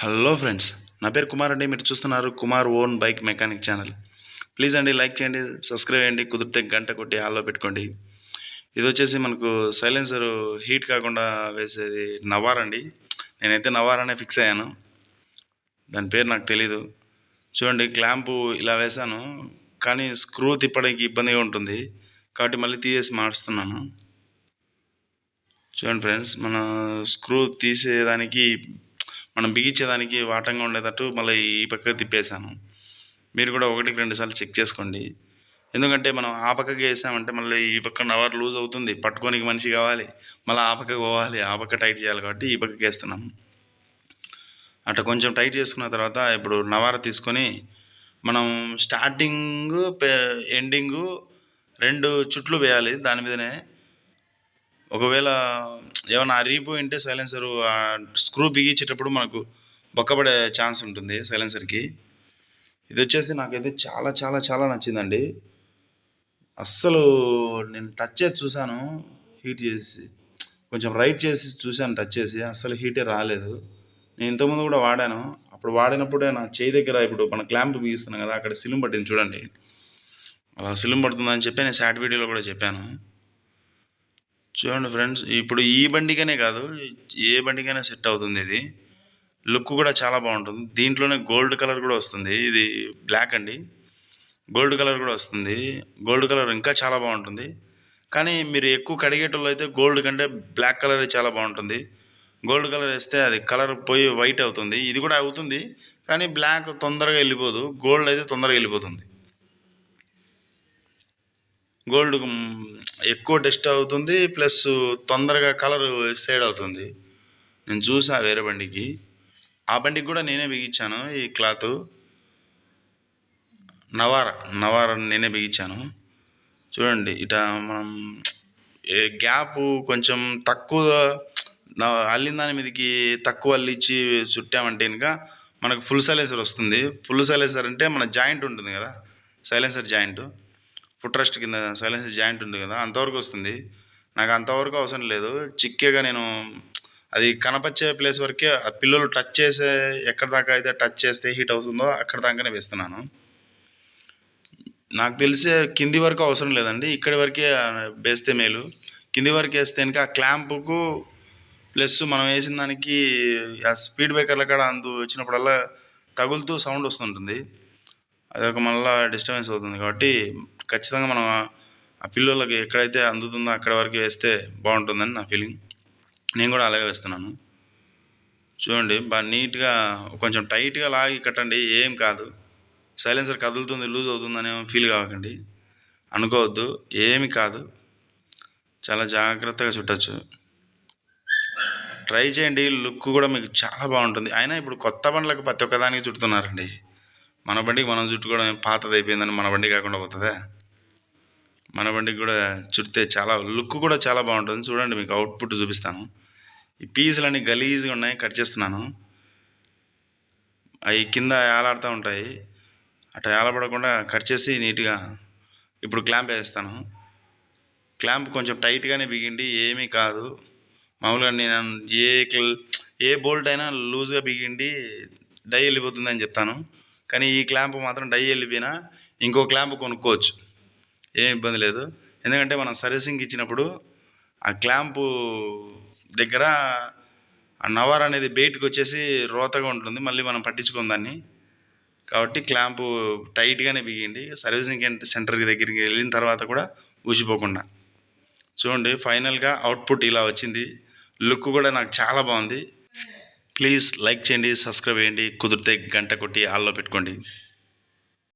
Hello friends, నా పేరు కుమార్ అండి. మీరు చూస్తున్నారు Kumar own bike mechanic channel. Please అండి, లైక్ చేయండి, సబ్స్క్రైబ్ చేయండి, కుదిరితే గంట కొట్టి హాల్లో పెట్టుకోండి. ఇది వచ్చేసి మనకు సైలెన్సర్ హీట్ కాకుండా వేసేది నవార్ అండి. నేనైతే నవార్ అనే ఫిక్స్ అయ్యాను, దాని పేరు నాకు తెలీదు. చూడండి, క్లాంపు ఇలా వేసాను, కానీ స్క్రూ తిప్పడానికి ఇబ్బందిగా ఉంటుంది కాబట్టి మళ్ళీ తీసేసి మార్చుతున్నాను. చూడండి ఫ్రెండ్స్, మన స్క్రూ తీసేదానికి మనం బిగించేదానికి వాటంగా ఉండేటట్టు మళ్ళీ ఈ పక్కకు తిప్పేశాను. మీరు కూడా 1-2 సార్లు చెక్ చేసుకోండి. ఎందుకంటే మనం ఆ పక్కకి వేసామంటే మళ్ళీ ఈ పక్క నవర్ లూజ్ అవుతుంది, పట్టుకోనికి మనిషి కావాలి, మళ్ళీ ఆ పక్కకు పోవాలి, ఆ పక్క టైట్ చేయాలి కాబట్టి ఈ పక్కకి వేస్తున్నాము. అట్లా కొంచెం టైట్ చేసుకున్న తర్వాత ఇప్పుడు నవార తీసుకొని మనం స్టార్టింగ్ ఎండింగు 2 చుట్లు వేయాలి దాని మీదనే. ఒకవేళ ఏమైనా అరిగిపోయి ఉంటే సైలెన్సరు స్క్రూ బిగించేటప్పుడు మనకు బొక్కబడే ఛాన్స్ ఉంటుంది సైలెన్సర్కి. ఇది వచ్చేసి నాకైతే చాలా చాలా చాలా నచ్చిందండి. అస్సలు నేను టచ్ చేసి చూశాను, హీట్ చేసి కొంచెం రైట్ చేసి చూశాను, టచ్ చేసి అస్సలు హీటే రాలేదు. నేను ఇంతకుముందు కూడా వాడాను, అప్పుడు వాడినప్పుడే నా చేయి దగ్గర ఇప్పుడు మన క్లాంప్ బిగిస్తున్నాం కదా, అక్కడ సిలుం పట్టింది చూడండి. అలా సిలుం పడుతుందని చెప్పి నేను షార్ట్ వీడియోలో కూడా చెప్పాను. చూడండి ఫ్రెండ్స్, ఇప్పుడు ఈ బండికనే కాదు, ఏ బండికైనా సెట్ అవుతుంది. ఇది లుక్ కూడా చాలా బాగుంటుంది. దీంట్లోనే గోల్డ్ కలర్ కూడా వస్తుంది. ఇది బ్లాక్ అండి, గోల్డ్ కలర్ కూడా వస్తుంది. గోల్డ్ కలర్ ఇంకా చాలా బాగుంటుంది. కానీ మీరు ఎక్కువ కడిగేటోళ్ళు అయితే గోల్డ్ కంటే బ్లాక్ కలర్ చాలా బాగుంటుంది. గోల్డ్ కలర్ వేస్తే అది కలర్ పోయి వైట్ అవుతుంది. ఇది కూడా అవుతుంది, కానీ బ్లాక్ తొందరగా వెళ్ళిపోదు, గోల్డ్ అయితే తొందరగా వెళ్ళిపోతుంది. గోల్డ్ ఎక్కువ డస్ట్ అవుతుంది, ప్లస్ తొందరగా కలర్ షేడ్ అవుతుంది. నేను చూసా వేరే బండికి, ఆ బండికి కూడా నేనే బిగించాను. ఈ క్లాత్ నవార నేనే బిగించాను. చూడండి, ఇట మనం గ్యాప్ కొంచెం తక్కువ అల్లిన దాని మీదకి తక్కువ అల్లిచ్చి చుట్టామంటే ఇంకా మనకు ఫుల్ సైలెన్సర్ వస్తుంది. ఫుల్ సైలెన్సర్ అంటే మన జాయింట్ ఉంటుంది కదా, సైలెన్సర్ జాయింట్, ఫుట్ రెస్ట్ కింద సైలెన్సర్ జాయింట్ ఉంది కదా, అంతవరకు వస్తుంది. నాకు అంతవరకు అవసరం లేదు, చిక్కేగా నేను అది కనపచ్చే ప్లేస్ వరకే, ఆ పిల్లలు టచ్ చేసే ఎక్కడ దాకా అయితే టచ్ చేస్తే హీట్ అవుతుందో అక్కడ దాకానే వేస్తున్నాను. నాకు తెలిసే కింది వరకు అవసరం లేదండి, ఇక్కడి వరకే వేస్తే మేలు. కింది వరకు వేస్తే కనుక ఆ క్లాంపుకు ప్లస్ మనం వేసిన దానికి ఆ స్పీడ్ బ్రేకర్ల కాడ వచ్చినప్పుడల్లా తగులుతూ సౌండ్ వస్తుంటుంది, అదొక మళ్ళీ డిస్టర్బెన్స్ అవుతుంది. కాబట్టి ఖచ్చితంగా మనం ఆ పిల్లలకి ఎక్కడైతే అందుతుందో అక్కడ వరకు వేస్తే బాగుంటుందని నా ఫీలింగ్. నేను కూడా అలాగే వేస్తున్నాను. చూడండి, బాగా నీట్గా కొంచెం టైట్గా లాగి కట్టండి, ఏం కాదు. సైలెన్సర్ కదులుతుంది, లూజ్ అవుతుందనే ఫీల్ కాకండి, అనుకోవద్దు, ఏమి కాదు. చాలా జాగ్రత్తగా చుట్టచ్చు, ట్రై చేయండి. లుక్ కూడా మీకు చాలా బాగుంటుంది. అయినా ఇప్పుడు కొత్త బండ్లకు ప్రతి ఒక్కదానికి చుడుతున్నారండి. మన బండికి మనం చుట్టుకోవడం పాతది అయిపోయిందని మన బండి కాకుండా పోతుందా? మన బండికి కూడా చుడితే చాలా లుక్ కూడా చాలా బాగుంటుంది. చూడండి, మీకు అవుట్పుట్ చూపిస్తాను. ఈ పీసులన్నీ గలీజ్గా ఉన్నాయి, కట్ చేస్తున్నాను. అవి కింద ఏలాడుతూ ఉంటాయి, అట్లా ఏలబడకుండా కట్ చేసి నీట్గా ఇప్పుడు క్లాంప్ వేస్తాను. క్లాంప్ కొంచెం టైట్గానే బిగిండి, ఏమీ కాదు. మామూలుగా నేను ఏ బోల్ట్ అయినా లూజ్గా బిగిండి డై వెళ్ళిపోతుందని చెప్తాను, కానీ ఈ క్లాంప్ మాత్రం డై వెళ్ళిపోయినా ఇంకో క్లాంప్ కొనుక్కోవచ్చు, ఏం ఇబ్బంది లేదు. ఎందుకంటే మనం సర్వీసింగ్ ఇచ్చినప్పుడు ఆ క్లాంపు దగ్గర ఆ నవర్ అనేది బయటకు వచ్చేసి రోతగా ఉంటుంది, మళ్ళీ మనం పట్టించుకోం దాన్ని. కాబట్టి క్లాంపు టైట్గానే బిగిండి, సర్వీసింగ్ సెంటర్ దగ్గరికి వెళ్ళిన తర్వాత కూడా ఊసిపోకుండా. చూడండి, ఫైనల్గా అవుట్పుట్ ఇలా వచ్చింది. లుక్ కూడా నాకు చాలా బాగుంది. ప్లీజ్ లైక్ చేయండి, సబ్స్క్రైబ్ చేయండి, కుదిరితే గంట కొట్టి హాల్లో పెట్టుకోండి.